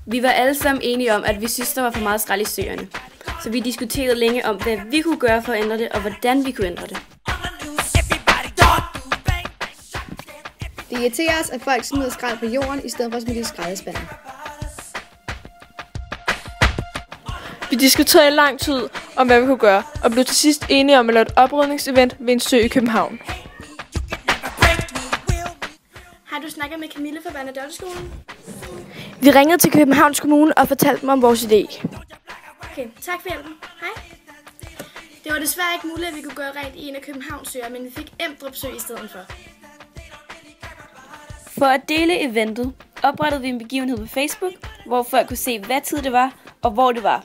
Vi var alle sammen enige om, at vi synes, der var for meget skrald i søerne. Så vi diskuterede længe om, hvad vi kunne gøre for at ændre det, og hvordan vi kunne ændre det. Det irriterer os, at folk smider skrald på jorden, i stedet for at smide det i skraldespanden. Vi diskuterede i lang tid om, hvad vi kunne gøre, og blev til sidst enige om at lave et oprydningsevent ved en sø i København. Har du snakket med Camille fra Bernadotte-skolen? Vi ringede til Københavns Kommune og fortalte dem om vores idé. Okay, tak for hjælpen. Hej. Det var desværre ikke muligt, at vi kunne gøre rent i en af Københavns søer, men vi fik Emdrup Sø i stedet for. For at dele eventet, oprettede vi en begivenhed på Facebook, hvor folk kunne se, hvad tid det var, og hvor det var.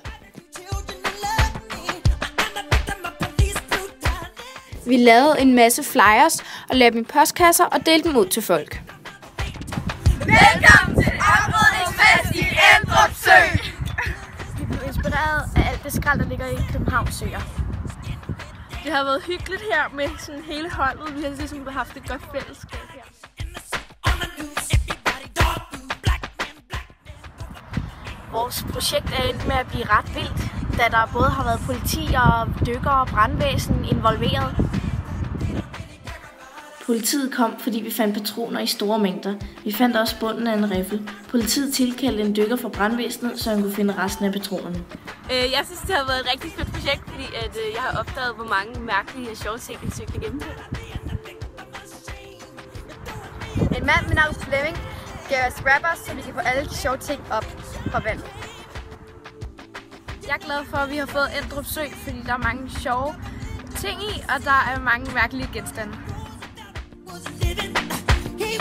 Vi lavede en masse flyers og lagde dem i postkasser og delte dem ud til folk. Velkommen til oprydningsfest i Emdrup Sø! Vi blev inspireret af alt det skrald, der ligger i Københavns søer. Det har været hyggeligt her med sådan hele holdet. Vi har ligesom haft et godt fællesskab her. Vores projekt er endt med at blive ret vildt, da der både har været politi og dykkere og brandvæsen involveret. Politiet kom, fordi vi fandt patroner i store mængder. Vi fandt også bunden af en riffel. Politiet tilkaldte en dykker fra brandvæsenet, så han kunne finde resten af patronerne. Jeg synes, det har været et rigtig fedt projekt, fordi jeg har opdaget, hvor mange mærkelige og sjove ting, jeg søgte igennem. En mand med navn Flemming giver os rappers, så vi kan få alle de sjove ting op fra vandet. Jeg er glad for, at vi har fået Emdrup Sø, fordi der er mange sjove ting i, og der er mange mærkelige genstande. He